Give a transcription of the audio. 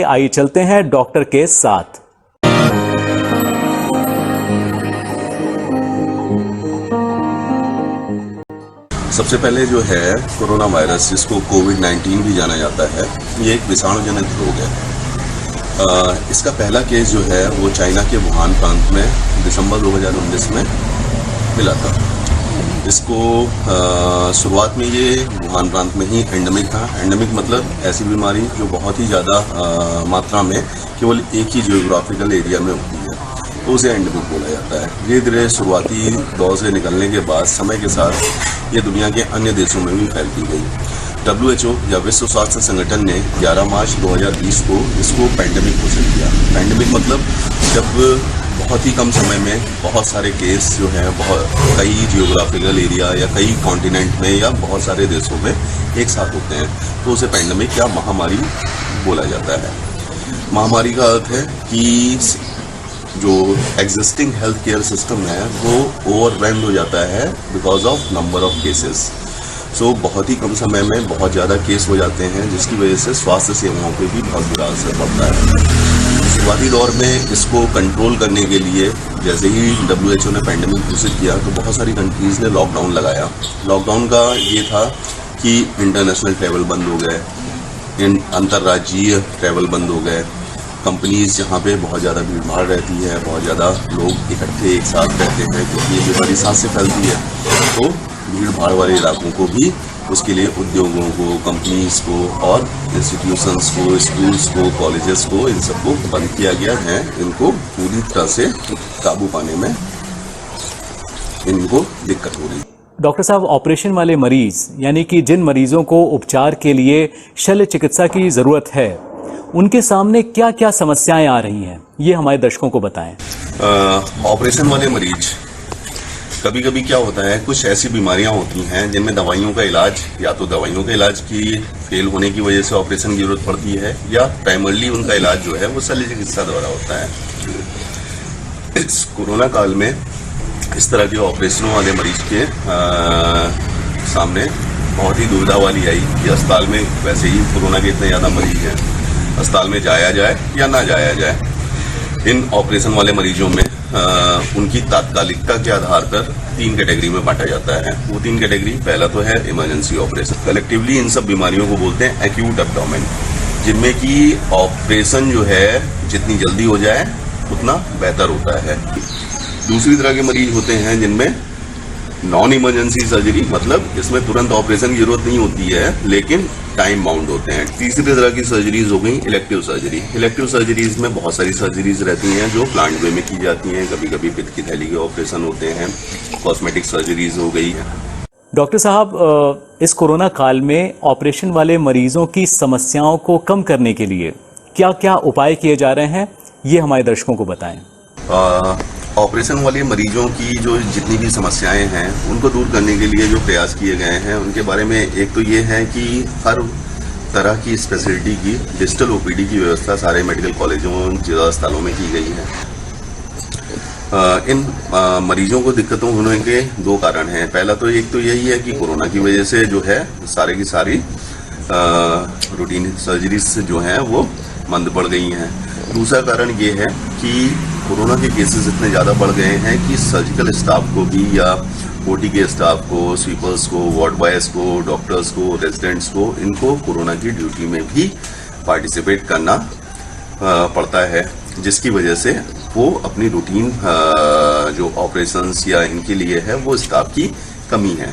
आइए चलते हैं डॉक्टर के साथ। सबसे पहले जो है कोरोना वायरस, जिसको कोविड-19 भी जाना जाता है, ये एक विषाणु जनित रोग है। इसका पहला केस जो है वो चाइना के वुहान प्रांत में दिसंबर 2019 में मिला था। इसको शुरुआत में ये वुहान प्रांत में ही एंडेमिक था। एंडेमिक मतलब ऐसी बीमारी जो बहुत ही ज़्यादा मात्रा में केवल एक ही जियोग्राफिकल एरिया में होती है, तो उसे एंडेमिक बोला जाता है। धीरे धीरे शुरुआती दौर से निकलने के बाद समय के साथ ये दुनिया के अन्य देशों में भी फैलती गई। WHO या विश्व स्वास्थ्य संगठन ने 11 मार्च 2020 को इसको पैंडेमिक घोषित किया। पैंडेमिक मतलब जब बहुत ही कम समय में बहुत सारे केस जो हैं कई जियोग्राफिकल एरिया या कई कॉन्टिनेंट में या बहुत सारे देशों में एक साथ होते हैं, तो उसे पैंडेमिक या महामारी बोला जाता है। महामारी का अर्थ है कि जो एग्जिस्टिंग हेल्थ केयर सिस्टम है वो ओवरवेल्म्ड हो जाता है because of number of cases. So बहुत ही कम समय में बहुत ज़्यादा केस हो जाते हैं, जिसकी वजह से स्वास्थ्य सेवाओं पे भी बहुत बुरा असर पड़ता है। शुरुआती दौर में इसको कंट्रोल करने के लिए जैसे ही WHO ने पैंडेमिक घोषित किया तो बहुत सारी कंट्रीज़ ने लॉकडाउन लगाया। लॉकडाउन का ये था कि इंटरनेशनल ट्रैवल बंद हो गए, अंतर्राज्यीय ट्रैवल बंद हो गए। कंपनीज जहाँ पे बहुत ज़्यादा भीड़ भाड़ रहती है, बहुत ज़्यादा लोग इकट्ठे एक साथ रहते हैं क्योंकि ये बीमारी सांस से फैलती है, तो भीड़ भाड़ वाले इलाकों को भी उसके लिए उद्योगों को, कंपनीज को और इंस्टीट्यूशंस को, स्कूल्स को, कॉलेजेस को, इन सबको बंद किया गया है। इनको पूरी तरह से काबू पाने में इनको दिक्कत हो रही है। डॉक्टर साहब, ऑपरेशन वाले मरीज यानी कि जिन मरीजों को उपचार के लिए शल्य चिकित्सा की जरूरत है, उनके सामने क्या क्या समस्याएं आ रही हैं, ये हमारे दर्शकों को बताएं। ऑपरेशन वाले मरीज कभी कभी क्या होता है, कुछ ऐसी बीमारियां होती हैं जिनमें दवाइयों का इलाज या तो दवाइयों के इलाज की फेल होने की वजह से ऑपरेशन की जरूरत पड़ती है, या प्राइमरली उनका इलाज जो है वो शल्य चिकित्सा द्वारा होता है। इस कोरोना काल में इस तरह के ऑपरेशनों वाले मरीज के सामने बहुत ही दुविधा वाली आई कि अस्पताल में वैसे ही कोरोना के इतने ज़्यादा मरीज हैं, अस्पताल में जाया जाए या ना जाया जाए। इन ऑपरेशन वाले मरीजों में उनकी तात्कालिकता के आधार पर 3 कैटेगरी में बांटा जाता है। वो 3 कैटेगरी, पहला तो है इमरजेंसी ऑपरेशन। कलेक्टिवली इन सब बीमारियों को बोलते हैं एक्यूट एब्डोमेन, जिनमें कि ऑपरेशन जो है जितनी जल्दी हो जाए उतना बेहतर होता है। दूसरी तरह के मरीज होते हैं जिनमें नॉन इमरजेंसी सर्जरी, मतलब इसमें तुरंत ऑपरेशन की जरूरत नहीं होती है लेकिन टाइम बाउंड होते हैं। तीसरी तरह की सर्जरीज हो गई इलेक्टिव सर्जरी। इलेक्टिव सर्जरीज में बहुत सारी सर्जरीज रहती हैं जो प्लांट वे में की जाती हैं। कभी कभी पित्त की थैली के ऑपरेशन होते हैं, कॉस्मेटिक सर्जरीज हो गई है। डॉक्टर साहब, इस कोरोना काल में ऑपरेशन वाले मरीजों की समस्याओं को कम करने के लिए क्या क्या उपाय किए जा रहे हैं, ये हमारे दर्शकों को बताएं। ऑपरेशन वाले मरीजों की जो जितनी भी समस्याएं हैं उनको दूर करने के लिए जो प्रयास किए गए हैं उनके बारे में एक तो ये है कि हर तरह की स्पेशलिटी की डिजिटल OPD की व्यवस्था सारे मेडिकल कॉलेजों, जिला अस्पतालों में की गई है। इन मरीजों को दिक्कतों होने के 2 कारण हैं। पहला तो एक तो यही है कि कोरोना की वजह से जो है सारे की सारी रूटीन सर्जरीज जो हैं वो मंद पड़ गई हैं। दूसरा कारण ये है कि कोरोना के केसेस इतने ज़्यादा बढ़ गए हैं कि सर्जिकल स्टाफ को भी या OT के स्टाफ को, स्वीपर्स को, वार्ड बॉयज़ को, डॉक्टर्स को, रेजिडेंट्स को, इनको कोरोना की ड्यूटी में भी पार्टिसिपेट करना पड़ता है, जिसकी वजह से वो अपनी रूटीन जो ऑपरेशंस या इनके लिए है वो स्टाफ की कमी है।